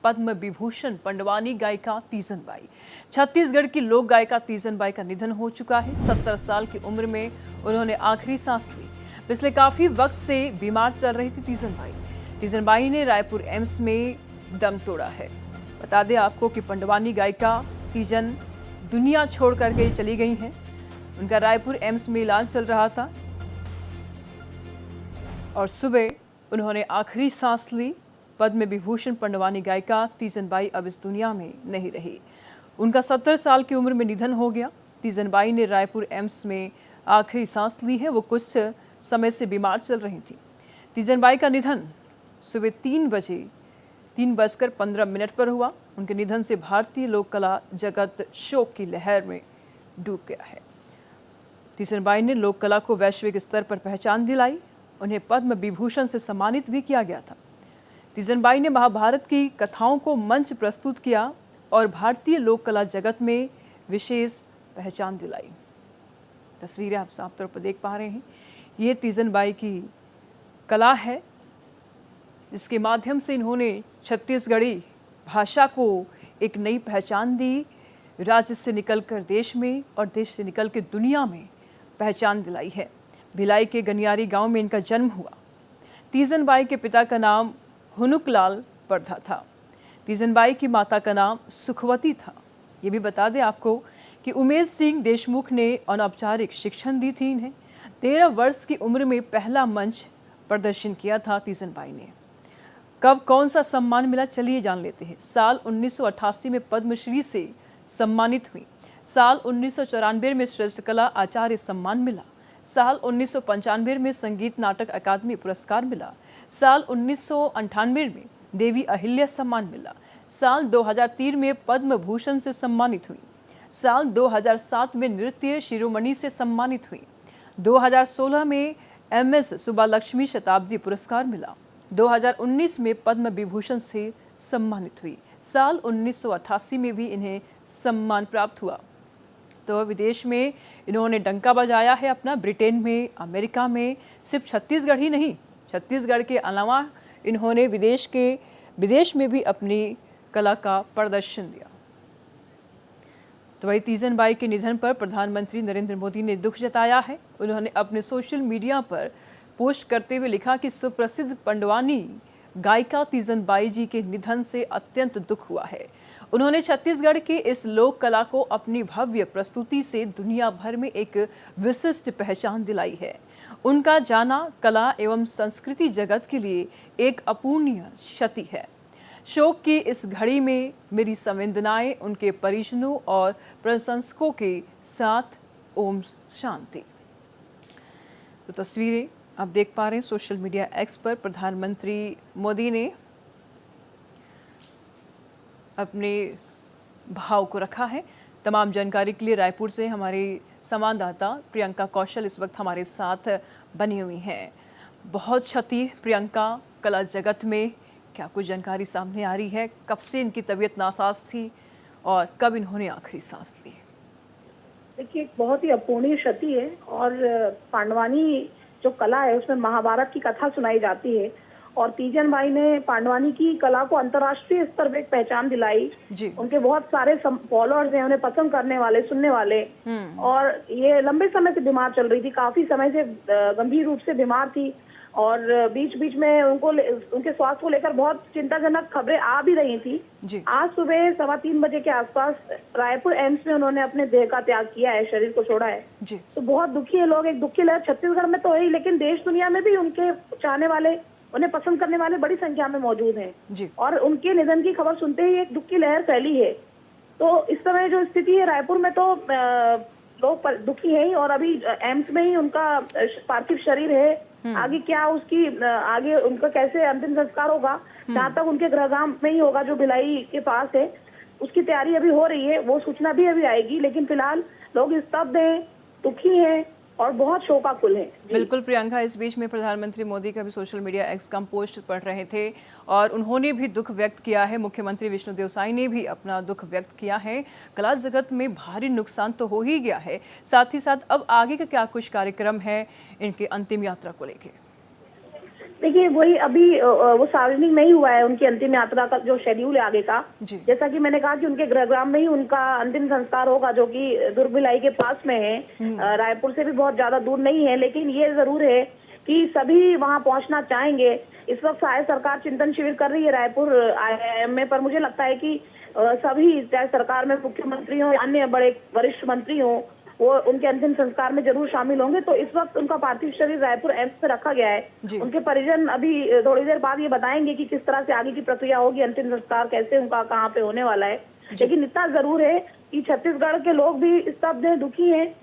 पद्म विभूषण पंडवानी गायिका तीजन बाई। छत्तीसगढ़ की लोक गायिका तीजन बाई का निधन हो चुका है। 70 साल की उम्र में उन्होंने आखिरी सांस ली। पिछले काफी वक्त से बीमार चल रही थी तीजन बाई। तीजन बाई ने रायपुर एम्स में दम तोड़ा है। बता दें आपको कि पंडवानी गायिका तीजन दुनिया छोड़ करके चली गई हैं। उनका रायपुर एम्स में इलाज चल रहा था और सुबह उन्होंने आखिरी सांस ली। पद्म विभूषण पंडवानी गायिका तीजन बाई अब इस दुनिया में नहीं रही। उनका 70 साल की उम्र में निधन हो गया। तीजन बाई ने रायपुर एम्स में आखिरी सांस ली है। वो कुछ समय से बीमार चल रही थी। तीजन बाई का निधन सुबह 3:15 पर हुआ। उनके निधन से भारतीय लोक कला जगत शोक की लहर में डूब गया है। तीजन बाई ने लोक कला को वैश्विक स्तर पर पहचान दिलाई। उन्हें पद्म विभूषण से सम्मानित भी किया गया था। तीजन बाई ने महाभारत की कथाओं को मंच प्रस्तुत किया और भारतीय लोक कला जगत में विशेष पहचान दिलाई। तस्वीरें आप साफ तौर पर देख पा रहे हैं। ये तीजन बाई की कला है, जिसके माध्यम से इन्होंने छत्तीसगढ़ी भाषा को एक नई पहचान दी। राज्य से निकलकर देश में और देश से निकल के दुनिया में पहचान दिलाई है। भिलाई के गनियारी गांव में इनका जन्म हुआ। तीजन बाई के पिता का नाम हुनुकलाल परधा था। तीजन बाई की माता का नाम सुखवती था। ये भी बता दें आपको कि उमेश सिंह देशमुख ने अनौपचारिक शिक्षण दी थी इन्हें। 13 वर्ष की उम्र में पहला मंच प्रदर्शन किया था तीजन बाई ने। कब कौन सा सम्मान मिला, चलिए जान लेते हैं। साल 1988 में पद्मश्री से सम्मानित हुई। साल 1994 में श्रेष्ठ कला आचार्य सम्मान मिला। साल 1995 में संगीत नाटक अकादमी पुरस्कार मिला। साल 1998 में देवी अहिल्या सम्मान मिला। साल 2003 में पद्म भूषण से सम्मानित हुई। साल 2007 में नृत्य शिरोमणि से सम्मानित हुई। 2016 में MS सुब्बालक्ष्मी शताब्दी पुरस्कार मिला। 2019 में पद्म विभूषण से सम्मानित हुई। साल 1988 में भी इन्हें सम्मान प्राप्त हुआ। तो विदेश में इन्होंने डंका बजाया है अपना। ब्रिटेन में, अमेरिका में। सिर्फ छत्तीसगढ़ ही नहीं, छत्तीसगढ़ के अलावा इन्होंने विदेश में भी अपनी कला का प्रदर्शन दिया। तो वही तीजन बाई के निधन पर प्रधानमंत्री नरेंद्र मोदी ने दुख जताया है। उन्होंने अपने सोशल मीडिया पर पोस्ट करते हुए लिखा कि सुप्रसिद्ध पंडवानी गायिका तीजन बाई जी के निधन से अत्यंत दुख हुआ है। उन्होंने छत्तीसगढ़ की इस लोक कला को अपनी भव्य प्रस्तुति से दुनिया भर में एक विशिष्ट पहचान दिलाई है। उनका जाना कला एवं संस्कृति जगत के लिए एक अपूर्णीय क्षति है। शोक की इस घड़ी में मेरी संवेदनाएं उनके परिजनों और प्रशंसकों के साथ। ओम शांति। तो तस्वीरें आप देख पा रहे हैं सोशल मीडिया एक्स पर। प्रधानमंत्री मोदी ने अपने भाव को रखा है। तमाम जानकारी के लिए रायपुर से हमारी संवाददाता प्रियंका कौशल इस वक्त हमारे साथ बनी हुई हैं। बहुत क्षति प्रियंका, कला जगत में क्या कुछ जानकारी सामने आ रही है? कब से इनकी तबीयत नासाज थी और कब इन्होंने आखिरी सांस ली? देखिए, बहुत ही अपूर्णीय क्षति है। और पांडवानी जो कला है उसमें महाभारत की कथा सुनाई जाती है और तीजन बाई ने पांडवानी की कला को अंतर्राष्ट्रीय स्तर पर एक पहचान दिलाई। उनके बहुत सारे फॉलोअर्स हैं, उन्हें पसंद करने वाले, सुनने वाले। और ये लंबे समय से बीमार चल रही थी, काफी समय से गंभीर रूप से बीमार थी और बीच बीच में उनके स्वास्थ्य को लेकर बहुत चिंताजनक खबरें आ भी रही थी। आज सुबह 3:15 बजे के आसपास रायपुर एम्स में उन्होंने अपने देह का त्याग किया है, शरीर को छोड़ा है। तो बहुत दुखी है लोग। एक दुखी लहर छत्तीसगढ़ में तो है ही, लेकिन देश दुनिया में भी उनके चाहने वाले, उन्हें पसंद करने वाले बड़ी संख्या में मौजूद हैं। और उनके निधन की खबर सुनते ही एक दुख की लहर फैली है। तो इस समय जो स्थिति है रायपुर में, तो लोग दुखी है ही। और अभी एम्स में ही उनका पार्थिव शरीर है। आगे क्या आगे उनका कैसे अंतिम संस्कार होगा, जहाँ तक उनके गृहग्राम में ही होगा जो भिलाई के पास है, उसकी तैयारी अभी हो रही है। वो सूचना भी अभी आएगी। लेकिन फिलहाल लोग स्तब्ध हैं, दुखी हैं और बहुत शोकाकुल है। बिल्कुल प्रियंका, इस बीच में प्रधानमंत्री मोदी का भी सोशल मीडिया एक्स का पोस्ट पढ़ रहे थे और उन्होंने भी दुख व्यक्त किया है। मुख्यमंत्री विष्णुदेव साय ने भी अपना दुख व्यक्त किया है। कला जगत में भारी नुकसान तो हो ही गया है, साथ ही साथ अब आगे का क्या कुछ कार्यक्रम है इनकी अंतिम यात्रा को लेकर? देखिए वही अभी वो सार्वजनिक नहीं हुआ है उनकी अंतिम यात्रा का जो शेड्यूल है आगे का। जी। जैसा कि मैंने कहा कि उनके गृहग्राम में ही उनका अंतिम संस्कार होगा, जो कि दुर्ग भिलाई के पास में है, रायपुर से भी बहुत ज्यादा दूर नहीं है। लेकिन ये जरूर है कि सभी वहां पहुंचना चाहेंगे। इस वक्त शायद सरकार चिंतन शिविर कर रही है रायपुर IIM में, पर मुझे लगता है कि सभी, चाहे सरकार में मुख्यमंत्री हो या अन्य बड़े वरिष्ठ मंत्री हो, वो उनके अंतिम संस्कार में जरूर शामिल होंगे। तो इस वक्त उनका पार्थिव शरीर रायपुर एम्स में रखा गया है। उनके परिजन अभी थोड़ी देर बाद ये बताएंगे कि किस तरह से आगे की प्रक्रिया होगी, अंतिम संस्कार कैसे उनका कहाँ पे होने वाला है। लेकिन इतना जरूर है कि छत्तीसगढ़ के लोग भी स्तब्ध हैं, दुखी हैं।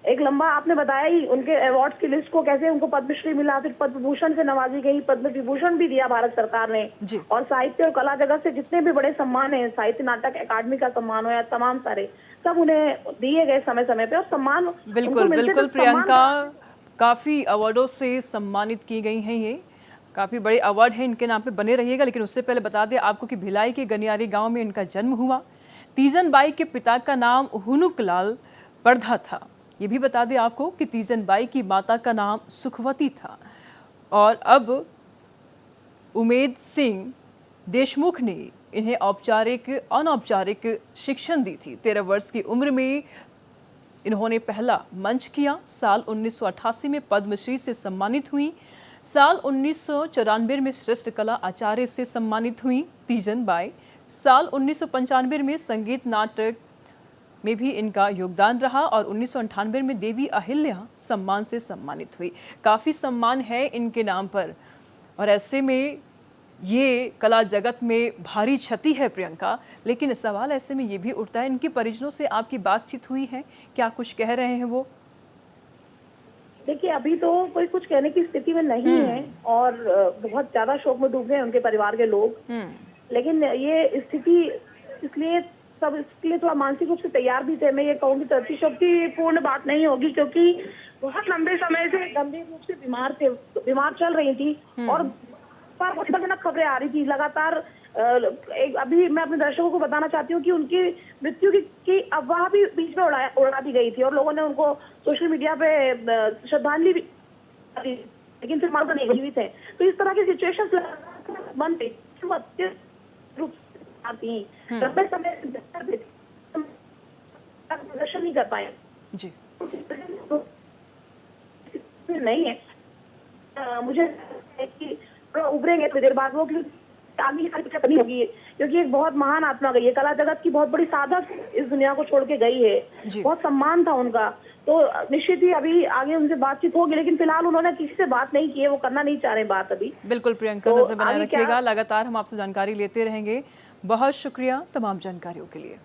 एक लंबा आपने बताया ही उनके अवार्ड्स की लिस्ट को, कैसे उनको पद्मश्री मिला, फिर पद्म भूषण से नवाजी गई, पद्म विभूषण भी दिया भारत सरकार ने। और साहित्य और कला जगत से जितने भी बड़े सम्मान हैं, साहित्य नाटक अकादमी का सम्मान हो या तमाम सारे, सब उन्हें दिए गए समय समय पे। और सम्मान बिल्कुल बिल्कुल प्रियंका, काफी अवार्डों से सम्मानित की गई हैं, ये काफी बड़े अवार्ड हैं, इनके नाम पे बने रहिएगा। लेकिन उससे पहले बता दें आपको कि भिलाई के गनियारी गांव में इनका जन्म हुआ। तीजन बाई के पिता का नाम हुनुकलाल परधा था। ये भी बता दें आपको कि तीजन बाई की माता का नाम सुखवती था। और अब उमेद सिंह देशमुख ने इन्हें औपचारिक अनौपचारिक शिक्षण दी थी। 13 वर्ष की उम्र में इन्होंने पहला मंच किया। साल 1988 में पद्मश्री से सम्मानित हुई। साल 1994 में श्रेष्ठ कला आचार्य से सम्मानित हुई तीजन बाई। साल 1995 में संगीत नाटक में भी इनका योगदान रहा और 1998 में देवी अहिल्या सम्मान से सम्मानित हुई। काफ़ी सम्मान है इनके नाम पर, और ऐसे में ये कला जगत में भारी क्षति है प्रियंका। लेकिन सवाल ऐसे में ये भी उठता है, इनके परिजनों से आपकी बातचीत हुई है? क्या कुछ कह रहे हैं वो? देखिए अभी तो कोई कुछ कहने की स्थिति में नहीं है, और बहुत ज्यादा शोक में डूब गए उनके परिवार के लोग। लेकिन ये स्थिति इसलिए सब इसके लिए थोड़ा मानसिक रूप से तैयार भी थे। मैं ये कहूँगी तो अतिशयोक्तिपूर्ण बात नहीं होगी, क्योंकि बहुत लंबे समय से गंभीर रूप से बीमार चल रही थी, और चिंताजनक खबरें आ रही थी लगातार। अभी मैं अपने दर्शकों को बताना चाहती हूँ कि उनकी मृत्यु की अफवाह भी बीच में उड़ा दी गई थी, और लोगों ने उनको सोशल मीडिया पे श्रद्धांजलि भी दी, लेकिन फिर मालूम नहीं जीवित है। तो इस तरह की सिचुएशन बनते लंबे समय प्रदर्शन नहीं कर पाए जी। नहीं है, मुझे कि उभरेंगे थोड़ी देर बाद वो, आगे करनी होगी, क्योंकि एक बहुत महान आत्मा गई है, कला जगत की बहुत बड़ी साधक इस दुनिया को छोड़ के गई है। बहुत सम्मान था उनका, तो निश्चित ही अभी आगे उनसे बातचीत होगी। लेकिन फिलहाल उन्होंने किसी से बात नहीं की है, वो करना नहीं चाह रहे बात अभी। बिल्कुल प्रियंका, तो नजर बनाए रखिएगा, लगातार हम आपसे जानकारी लेते रहेंगे। बहुत शुक्रिया तमाम जानकारियों के लिए।